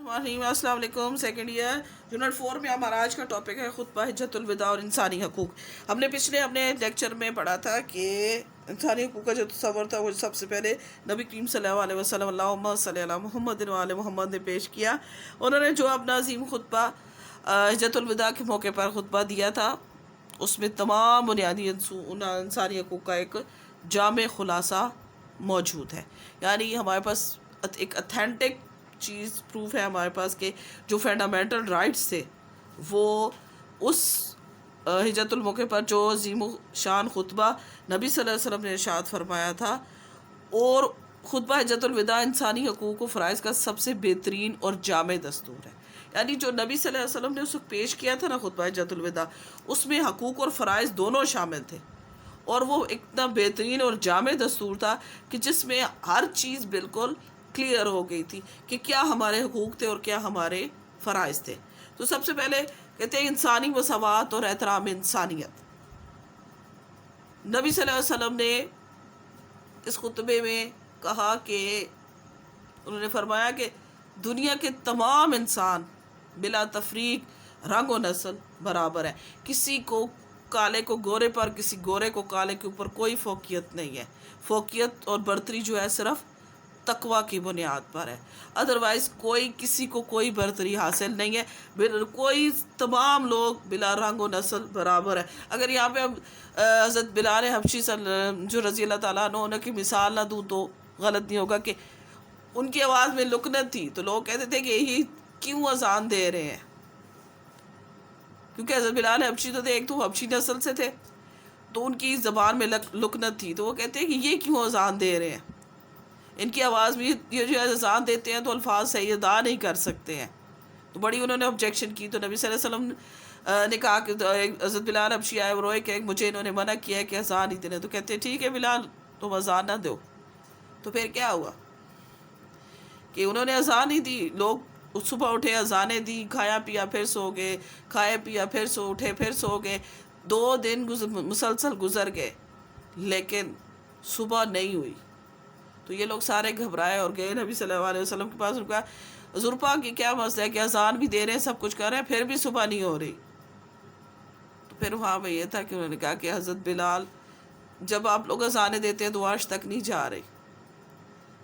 अस्सलाम वालेकुम। Second year unit 4 में हमारा आज का टॉपिक है खुतबा हिज्जतुल विदा और इंसानी हकूक़। हमने पिछले अपने लेक्चर में पढ़ा था कि इंसानी हकूक़ का जो तस्वर था वो सबसे पहले नबी करीम सल्लल्लाहु अलैहि वसल्लम अल्लाहुम्मा सल्लि अला मुहम्मद व आले मुहम्मद ने पेश किया। उन्होंने जो अपना अजीम खुतबा हिज्जतुल विदा के मौके पर खुतबा दिया था उसमें तमाम बुनियादी इंसानी हकूक़ का एक जामे खुलासा मौजूद है। यानी हमारे पास एक अथेंटिक चीज़ प्रूफ है हमारे पास के जो फंडामेंटल राइट्स थे वो उस हिज्जतुल मौके पर जो अज़ीम शान खुतबा नबी सल्लल्लाहु अलैहि वसल्लम ने इरशाद फरमाया था। और खुतबा हिज्जतुल विदा इंसानी हकूक़ व फ़राइज़ का सबसे बेहतरीन और जामे दस्तूर है। यानी जो नबी सल्लल्लाहु अलैहि वसल्लम ने उसको पेश किया था ना खुतबा हिज्जतुल विदा, उसमें हकूक़ और फ़राइज़ दोनों शामिल थे और वो इतना बेहतरीन और जामे दस्तूर था कि जिसमें हर चीज़ बिल्कुल क्लियर हो गई थी कि क्या हमारे हकूक़ थे और क्या हमारे फ़राइज़ थे। तो सबसे पहले कहते हैं इंसानी मसावात और एहतराम इंसानियत। नबी सल्लल्लाहु अलैहि वसल्लम ने इस खुतबे में कहा कि उन्होंने फरमाया कि दुनिया के तमाम इंसान बिला तफरीक रंग व नस्ल बराबर है। किसी को काले को गोरे पर, किसी गोरे को काले के ऊपर कोई फ़ौक़ियत नहीं है। फ़ौक़ियत और बरतरी जो है सिर्फ़ तकवा की बुनियाद पर है, अदरवाइज़ कोई किसी को कोई बरतरी हासिल नहीं है। कोई तमाम लोग बिला रंग व नस्ल बराबर है। अगर यहाँ पे अब हज़रत बिलाल हबशी जो रज़ी अल्लाह ताला अन्हु की मिसाल ना दूँ तो गलत नहीं होगा कि उनकी आवाज़ में लुकनत थी तो लोग कहते थे कि यही क्यों अजान दे रहे हैं, क्योंकि हज़रत बिलाल हबशी तो थे, एक तो हबशी नस्ल से थे तो उनकी ज़बान में लुकनत थी, तो वो कहते हैं कि ये क्यों अजान दे रहे हैं। इनकी आवाज़ भी ये जो अजान देते हैं तो अल्फाज सही अदा नहीं कर सकते हैं। तो बड़ी उन्होंने ऑब्जेक्शन की। तो नबी सल्लल्लाहु अलैहि वसल्लम ने कहा कि हज़रत बिलाल हबशी आए और रोए कि मुझे इन्होंने मना किया है कि अजान ही देने। तो कहते हैं ठीक है बिलाल तुम अजान ना दो। तो फिर क्या हुआ कि उन्होंने अजान ही दी। लोग सुबह उठे अजानें दी, खाया पिया फिर सो गए, खाया पिया फिर सो उठे फिर सो गए। 2 दिन मुसलसल गुजर गए लेकिन सुबह नहीं हुई। तो ये लोग सारे घबराए और गए नबी सल्लल्लाहु अलैहि वसल्लम के पास। उनका ज़ुरपा की क्या मसला है कि अजान भी दे रहे हैं, सब कुछ कर रहे हैं, फिर भी सुबह नहीं हो रही। तो फिर वहाँ पर ये था कि उन्होंने कहा कि हज़रत बिलाल जब आप लोग अजानें देते हैं तो आज तक नहीं जा रही।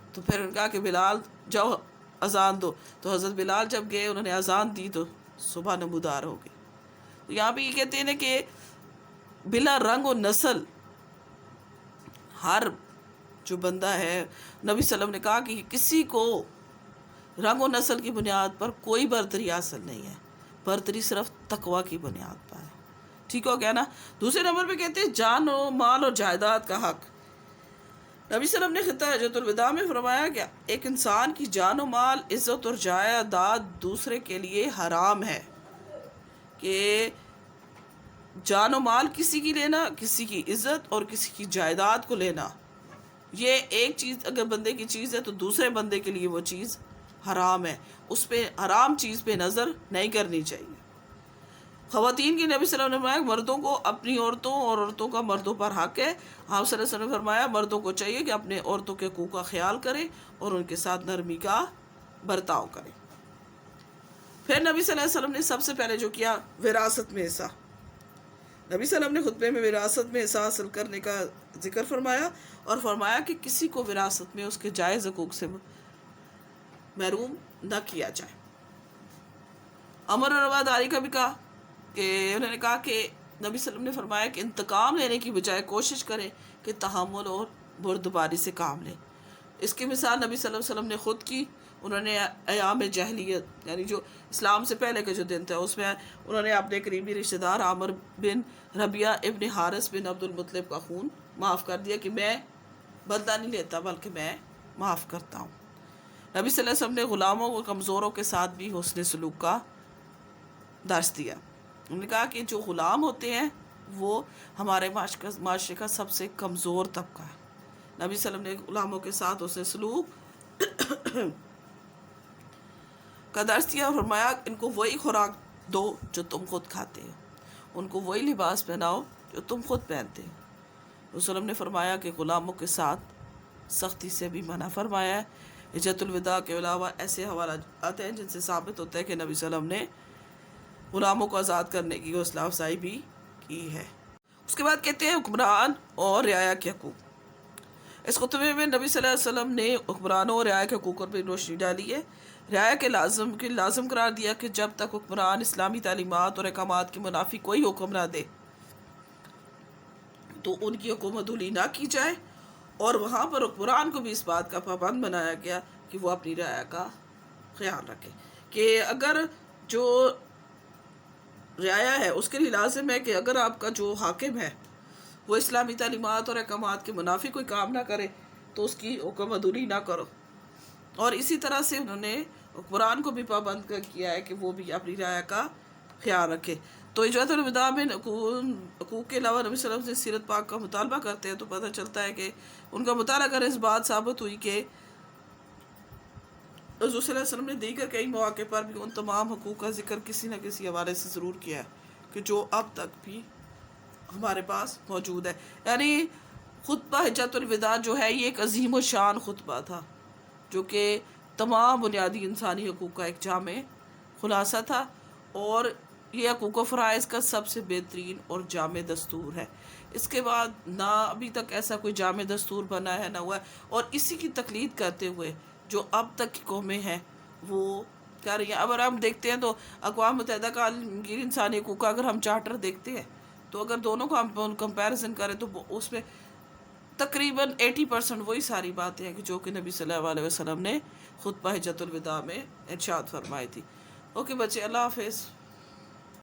तो फिर उन्होंने कहा कि बिलाल जाओ अजान दो। तो हज़रत बिलाल जब गए उन्होंने अजान दी तो सुबह नमूदार हो गई। तो यहाँ पर ये कहते हैं कि बिला रंग और नस्ल हर जो बंदा है, नबी सल्लम ने कहा कि किसी को रंग और नस्ल की बुनियाद पर कोई बरतरी हासिल नहीं है, बरतरी सिर्फ तकवा की बुनियाद पर है। ठीक हो गया ना। दूसरे नंबर पे कहते हैं जान और माल और जायदाद का हक। नबी सल्लम ने खिता हिज्जतुल विदा में फरमाया क्या एक इंसान की जान और माल, इज़्ज़त और जायदाद दूसरे के लिए हराम है। कि जान और माल किसी की लेना, किसी की इज़्ज़त और किसी की जायदाद को लेना, ये एक चीज़ अगर बंदे की चीज़ है तो दूसरे बंदे के लिए वो चीज़ हराम है। उस पर हराम चीज़ पे नज़र नहीं करनी चाहिए। ख़वातीन की नबी सल्लल्लाहु अलैहि वसल्लम ने फरमाया मर्दों को अपनी औरतों और औरतों का मर्दों पर हक़ है। आप सल्लल्लाहु अलैहि वसल्लम ने फरमाया मर्दों को चाहिए कि अपने औरतों के हकूक़ का ख्याल करें और उनके साथ नरमी का बर्ताव करें। फिर नबी सल्लल्लाहु अलैहि वसल्लम ने सबसे पहले जो किया विरासत में हिस्सा। नबी सल्लम ने खुतबे में विरासत में हिस्सा हासिल करने का जिक्र फरमाया और फरमाया कि किसी को विरासत में उसके जायज़ हकूक़ से महरूम न किया जाए। अमर और रवादारी का भी कहा कि उन्होंने कहा कि नबी सल्लम ने फरमाया कि इंतकाम लेने की बजाय कोशिश करें कि तहम्मुल और बुर्दबारी से काम लें। इसकी मिसाल नबी सल्लल्लाहु अलैहि वसल्लम ने ख़ुद की। उन्होंने अयाम जहलियत यानी जो इस्लाम से पहले का जो दिन था उसमें उन्होंने अपने करीबी रिश्तेदार आमर बिन रबिया इब्न हारिस बिन अब्दुल मुत्तलिब का खून माफ़ कर दिया कि मैं बदला नहीं लेता बल्कि मैं माफ़ करता हूँ। नबी सल्लल्लाहु अलैहि वसल्लम ने ग़ुलामों व कमज़ोरों के साथ भी हुस्न सलूक का दर्स दिया। उन्होंने कहा कि जो ग़ुलाम होते हैं वो हमारे माशरे का सबसे कमज़ोर तबका है। नबी सल्लल्लाहु अलैहि वसल्लम ने ग़ुलामों के साथ हुस्न सलूक का दर्स दिया और फरमाया इनको वही खुराक दो जो तुम खुद खाते हो, उनको वही लिबास पहनाओ जो तुम खुद पहनते हो। रसूल ने फरमाया कि ग़ुलामों के साथ सख्ती से भी मना फरमाया है। حجۃ الوداع کے علاوہ ایسے حوالات آتے ہیں جن سے ثابت ہوتا ہے کہ نبی صلی اللہ علیہ وسلم نے غلاموں کو آزاد کرنے کی حوصلہ افزائی بھی کی ہے۔ اس کے بعد کہتے ہیں حکمران اور رعایا کے حقوق۔ اس خطبے میں نبی صلی اللہ علیہ وسلم نے حکمرانوں اور رعایا کے حقوق پر بھی روشنی ڈالی ہے۔ رعایا کے لازم قرار دیا کہ جب تک حکمران اسلامی تعلیمات اور احکامات کے منافی کوئی حکم نہ دے تو ان کی حکومت دولی نہ کی جائے، اور وہاں پر حکمران کو بھی اس بات کا پابند بنایا گیا کہ وہ اپنی رعایا کا خیال رکھے، کہ اگر جو رعایا ہے اس کے لیے لازم ہے کہ اگر آپ کا جو حاکم ہے وہ اسلامی تعلیمات اور احکامات کے منافی کوئی کام نہ کرے تو اس کی حکومت دولی نہ کرو۔ اور اسی طرح سے انہوں نے حکمران کو بھی پابند کیا ہے کہ وہ بھی اپنی رعایا کا خیال رکھے۔ تو حجۃ الوداع میں حقوق کے علاوہ نبی صلی اللہ علیہ وسلم سے سیرت پاک کا مطالبہ کرتے ہیں تو پتہ چلتا ہے کہ ان کا مطالعہ کرنے اس بات ثابت ہوئی کہ حضور صلی اللہ علیہ وسلم نے دیگر کئی مواقع پر بھی ان تمام حقوق کا ذکر کسی نہ کسی حوالے سے ضرور کیا ہے کہ جو اب تک بھی ہمارے پاس موجود ہے۔ یعنی خطبہ حجۃ الوداع جو ہے یہ ایک عظیم و شان خطبہ تھا جو کہ تمام بنیادی انسانی حقوق کا ایک جامع خلاصہ تھا، اور یہ حقوق و فرائض کا سب سے بہترین اور جامع دستور ہے۔ اس کے بعد نہ ابھی تک ایسا کوئی جامع دستور بنا ہے نہ ہوا ہے، اور اسی کی تقلید کرتے ہوئے جو اب تک کی قومیں ہیں وہ کر رہی ہیں۔ اب اگر ہم دیکھتے ہیں تو اقوام متحدہ کا عالمگیر انسانی حقوق کا اگر ہم چارٹر دیکھتے ہیں تو اگر دونوں کو ہم کمپیریزن کریں تو اس میں تقریباً 80% وہی ساری باتیں ہیں کہ جو کہ نبی صلی اللہ علیہ وسلم نے خطبہ حجۃ الوداع میں ارشاد فرمائی تھی۔ اوکے بچے، اللہ حافظ۔